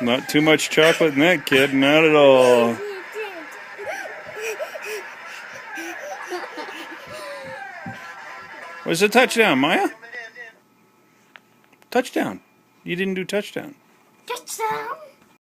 Not too much chocolate in that kid, not at all. Where's the touchdown, Maya? Touchdown. You didn't do touchdown. Touchdown.